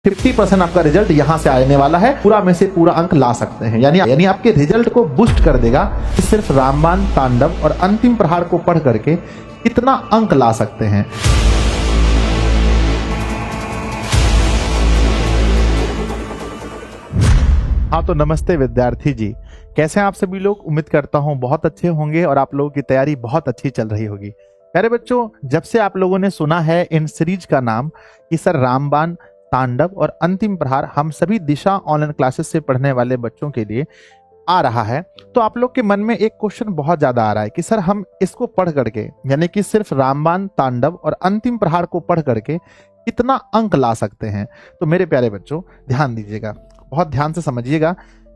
50% आपका रिजल्ट यहां से आने वाला है। पूरा में से पूरा अंक ला सकते हैं, यानी आपके रिजल्ट को बूस्ट कर देगा। सिर्फ रामबाण, तांडव और अंतिम प्रहार को पढ़ करके कितना अंक ला सकते हैं। हाँ तो नमस्ते विद्यार्थी जी, कैसे हैं आप सभी लोग। उम्मीद करता हूं बहुत अच्छे होंगे और आप लोगों की तैयारी बहुत अच्छी चल रही होगी। प्यारे बच्चों, जब से आप लोगों ने सुना है इन सीरीज का नाम कि सर रामबाण, तांडव और अंतिम प्रहार हम सभी दिशा ऑनलाइन क्लासेस से पढ़ने वाले बच्चों के लिए आ रहा है, तो आप लोग के मन में एक क्वेश्चन बहुत ज्यादा आ रहा है कि सर हम इसको पढ़ करके, यानी कि सिर्फ रामबाण, तांडव और अंतिम प्रहार को पढ़ करके कितना अंक ला सकते हैं। तो मेरे प्यारे बच्चों ध्यान दीजिएगा, बहुत ध्यान से समझिएगा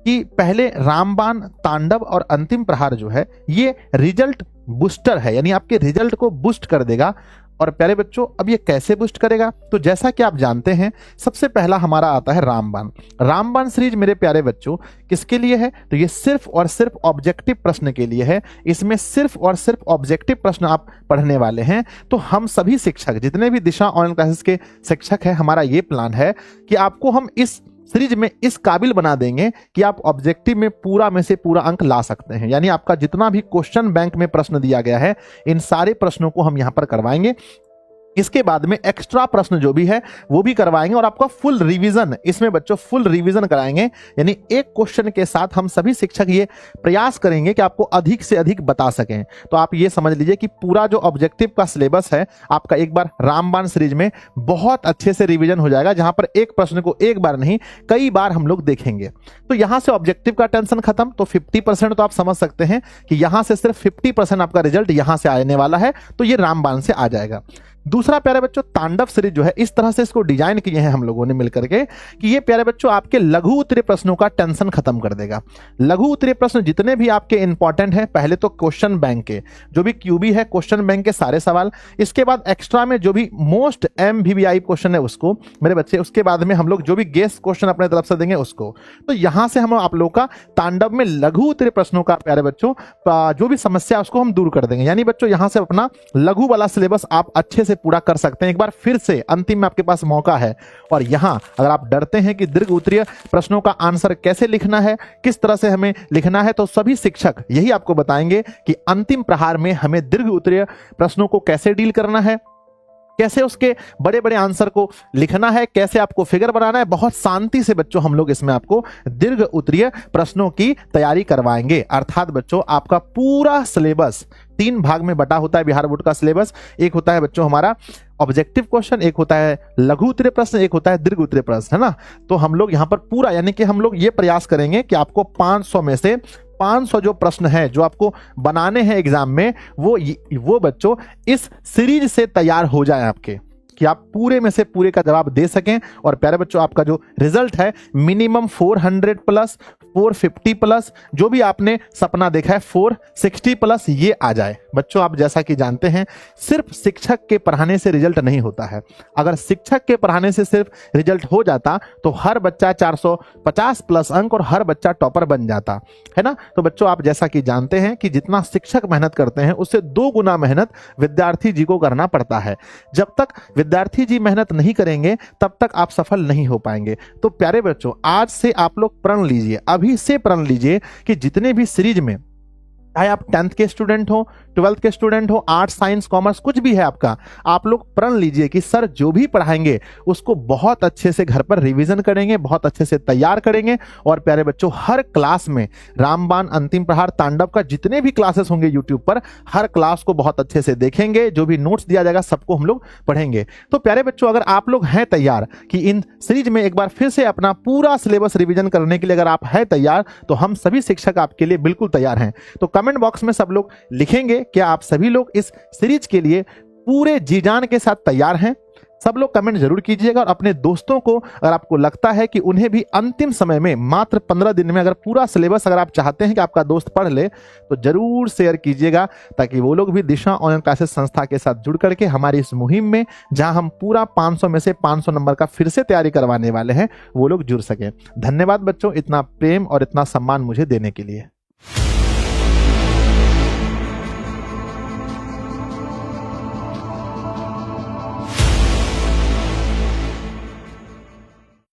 कि पहले रामबाण, तांडव और अंतिम प्रहार जो है ये रिजल्ट बूस्टर है, यानी आपके रिजल्ट को बूस्ट कर देगा। और प्यारे बच्चों अब ये कैसे बूस्ट करेगा, तो जैसा कि आप जानते हैं सबसे पहला हमारा आता है रामबाण। रामबाण सीरीज मेरे प्यारे बच्चों किसके लिए है, तो ये सिर्फ और सिर्फ ऑब्जेक्टिव प्रश्न के लिए है। इसमें सिर्फ और सिर्फ ऑब्जेक्टिव प्रश्न आप पढ़ने वाले हैं। तो हम सभी शिक्षक, जितने भी दिशा ऑनलाइन क्लासेस के शिक्षक हैं, हमारा ये प्लान है कि आपको हम इस सीरीज में इस काबिल बना देंगे कि आप ऑब्जेक्टिव में पूरा में से पूरा अंक ला सकते हैं। यानी आपका जितना भी क्वेश्चन बैंक में प्रश्न दिया गया है, इन सारे प्रश्नों को हम यहां पर करवाएंगे। इसके बाद में एक्स्ट्रा प्रश्न जो भी है वो भी करवाएंगे और आपका फुल रिवीजन, इसमें बच्चों फुल रिवीजन कराएंगे। यानी एक क्वेश्चन के साथ हम सभी शिक्षक ये प्रयास करेंगे कि आपको अधिक से अधिक बता सकें। तो आप ये समझ लीजिए कि पूरा जो ऑब्जेक्टिव का सिलेबस है आपका एक बार रामबाण सीरीज में बहुत अच्छे से रिवीजन हो जाएगा, जहां पर एक प्रश्न को एक बार नहीं कई बार हम लोग देखेंगे। तो यहां से ऑब्जेक्टिव का टेंशन खत्म। तो 50% तो आप समझ सकते हैं कि यहां से सिर्फ 50% आपका रिजल्ट यहां से आने वाला है, तो ये रामबाण से आ जाएगा। दूसरा प्यारे बच्चों तांडव सीरीज जो है इस तरह से इसको डिजाइन किए हैं हम लोगों ने मिलकर के कि ये प्यारे बच्चों आपके लघु उत्तरीय प्रश्नों का टेंशन खत्म कर देगा। लघु उत्तरीय प्रश्न जितने भी आपके इंपॉर्टेंट हैं, पहले तो क्वेश्चन बैंक के जो भी क्यूबी है, क्वेश्चन बैंक के सारे सवाल, इसके बाद एक्स्ट्रा में जो भी मोस्ट MVVI क्वेश्चन है उसको मेरे बच्चे, उसके बाद में हम लोग जो भी गेस्ट क्वेश्चन अपने तरफ से देंगे उसको। तो यहां से हम आप लोग का तांडव में लघु उत्तरीय प्रश्नों का प्यारे बच्चों जो भी समस्या उसको हम दूर कर देंगे। यानी बच्चों यहां से अपना लघु वाला सिलेबस आप अच्छे से पूरा कर सकते हैं। एक बार फिर से अंतिम में आपके पास मौका है। और यहां अगर आप डरते हैं कि दीर्घ उत्तरीय प्रश्नों का आंसर कैसे लिखना है, किस तरह से हमें लिखना है, तो सभी शिक्षक यही आपको बताएंगे कि अंतिम प्रहार में हमें दीर्घ उत्तरीय प्रश्नों को कैसे डील करना है, कैसे उसके बड़े बड़े आंसर को लिखना है, कैसे आपको फिगर बनाना है। बहुत शांति से बच्चों हम लोग इसमें आपको दीर्घ उत्तरीय प्रश्नों की तैयारी करवाएंगे। अर्थात बच्चों आपका पूरा सिलेबस 3 भाग में बटा होता है बिहार बोर्ड का सिलेबस। एक होता है बच्चों हमारा ऑब्जेक्टिव क्वेश्चन, एक होता है लघु उत्तरीय प्रश्न, एक होता है दीर्घ उत्तरीय प्रश्न, है ना। तो हम लोग यहाँ पर पूरा, यानी कि हम लोग ये प्रयास करेंगे कि आपको 500 में से 500 जो प्रश्न है जो आपको बनाने हैं एग्जाम में, वो बच्चों इस सीरीज से तैयार हो जाए आपके, कि आप पूरे में से पूरे का जवाब दे सकें। और प्यारे बच्चों आपका जो रिजल्ट है मिनिमम 400 प्लस, 450 प्लस, जो भी आपने सपना देखा है 460 प्लस ये आ जाए। बच्चों आप जैसा कि जानते हैं सिर्फ शिक्षक के पढ़ाने से रिजल्ट नहीं होता है। अगर शिक्षक के पढ़ाने से सिर्फ रिजल्ट हो जाता तो हर बच्चा 450 प्लस अंक और हर बच्चा टॉपर बन जाता, है ना। तो बच्चों आप जैसा कि जानते हैं कि जितना शिक्षक मेहनत करते हैं उससे 2 गुना मेहनत विद्यार्थी जी को करना पड़ता है। जब तक विद्यार्थी जी मेहनत नहीं करेंगे तब तक आप सफल नहीं हो पाएंगे। तो प्यारे बच्चों आज से आप लोग प्रण लीजिए, अभी से प्रण लीजिए कि जितने भी सीरीज में, चाहे आप 10th के स्टूडेंट हो, 12th के स्टूडेंट हो, आर्ट्स, साइंस, कॉमर्स कुछ भी है आपका, आप लोग प्रण लीजिए कि सर जो भी पढ़ाएंगे उसको बहुत अच्छे से घर पर रिवीजन करेंगे, बहुत अच्छे से तैयार करेंगे। और प्यारे बच्चों हर क्लास में रामबाण, अंतिम प्रहार, तांडव का जितने भी क्लासेस होंगे यूट्यूब पर, हर क्लास को बहुत अच्छे से देखेंगे। जो भी नोट्स दिया जाएगा सबको हम लोग पढ़ेंगे। तो प्यारे बच्चों अगर आप लोग हैं तैयार कि इन सीरीज में एक बार फिर से अपना पूरा सिलेबस रिवीजन करने के लिए अगर आप हैं तैयार, तो हम सभी शिक्षक आपके लिए बिल्कुल तैयार हैं। तो कमेंट बॉक्स में सब लोग लिखेंगे क्या आप सभी लोग इस सीरीज के लिए पूरे जी जान के साथ तैयार हैं। सब लोग कमेंट जरूर कीजिएगा और अपने दोस्तों को, अगर आपको लगता है कि उन्हें भी अंतिम समय में मात्र 15 दिन में अगर पूरा सिलेबस अगर आप चाहते हैं कि आपका दोस्त पढ़ ले, तो जरूर शेयर कीजिएगा ताकि वो लोग भी दिशा ऑनलाइन क्लासेस संस्था के साथ जुड़ करके हमारी इस मुहिम में, जहां हम पूरा 500 में से 500 नंबर का फिर से तैयारी करवाने वाले हैं, वो लोग जुड़ सकें। धन्यवाद बच्चों इतना प्रेम और इतना सम्मान मुझे देने के लिए।